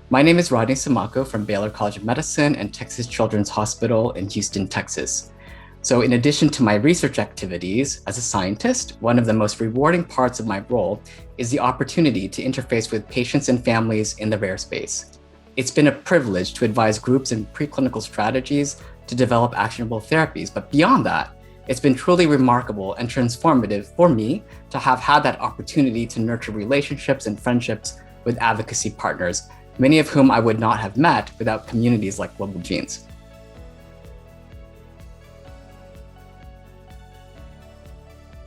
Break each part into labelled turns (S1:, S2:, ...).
S1: My name is Rodney Samaco from Baylor College of Medicine and Texas Children's Hospital in Houston, Texas. So in addition to my research activities as a scientist, one of the most rewarding parts of my role is the opportunity to interface with patients and families in the rare space. It's been a privilege to advise groups in preclinical strategies to develop actionable therapies, but beyond that, it's been truly remarkable and transformative for me to have had that opportunity to nurture relationships and friendships with advocacy partners, many of whom I would not have met without communities like Global Genes.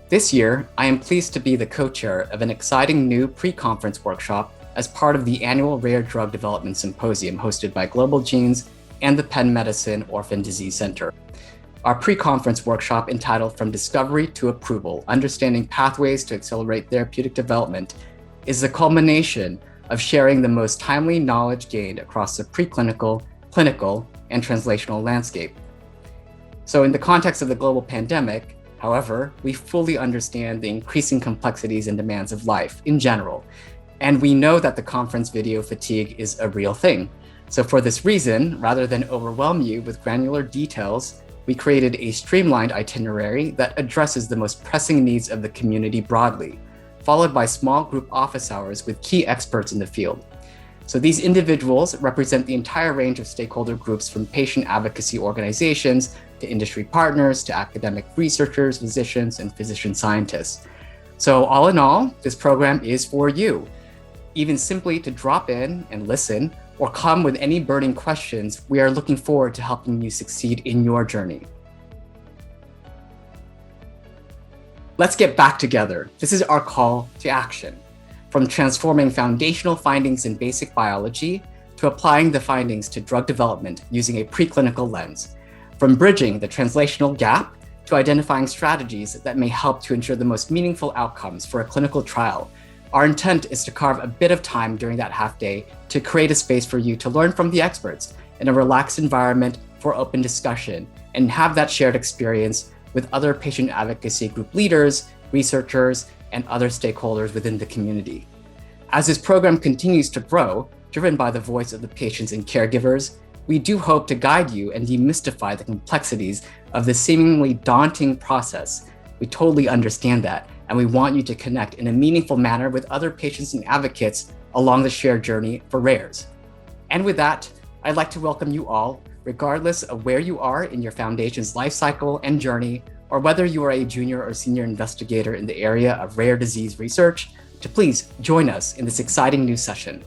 S1: This year, I am pleased to be the co-chair of an exciting new pre-conference workshop as part of the annual RARE Drug Development Symposium hosted by Global Genes and the Penn Medicine Orphan Disease Center. Our pre-conference workshop entitled From Discovery to Approval, Understanding Pathways to Accelerate Therapeutic Development is the culmination of sharing the most timely knowledge gained across the preclinical, clinical, and translational landscape. So in the context of the global pandemic, however, we fully understand the increasing complexities and demands of life in general, and we know that the conference video fatigue is a real thing. So for this reason, rather than overwhelm you with granular details, we created a streamlined itinerary that addresses the most pressing needs of the community broadly, followed by small group office hours with key experts in the field. So these individuals represent the entire range of stakeholder groups from patient advocacy organizations to industry partners to academic researchers, physicians, and physician scientists. So all in all, this program is for you. Even simply to drop in and listen or come with any burning questions, we are looking forward to helping you succeed in your journey. Let's get back together. This is our call to action. From transforming foundational findings in basic biology to applying the findings to drug development using a preclinical lens. From bridging the translational gap to identifying strategies that may help to ensure the most meaningful outcomes for a clinical trial. Our intent is to carve a bit of time during that half day to create a space for you to learn from the experts in a relaxed environment for open discussion and have that shared experience with other patient advocacy group leaders, researchers, and other stakeholders within the community. As this program continues to grow, driven by the voice of the patients and caregivers, we do hope to guide you and demystify the complexities of this seemingly daunting process. We totally understand that, and we want you to connect in a meaningful manner with other patients and advocates along the shared journey for RARES. And with that, I'd like to welcome you all, regardless of where you are in your foundation's life cycle and journey, or whether you are a junior or senior investigator in the area of rare disease research, to please join us in this exciting new session.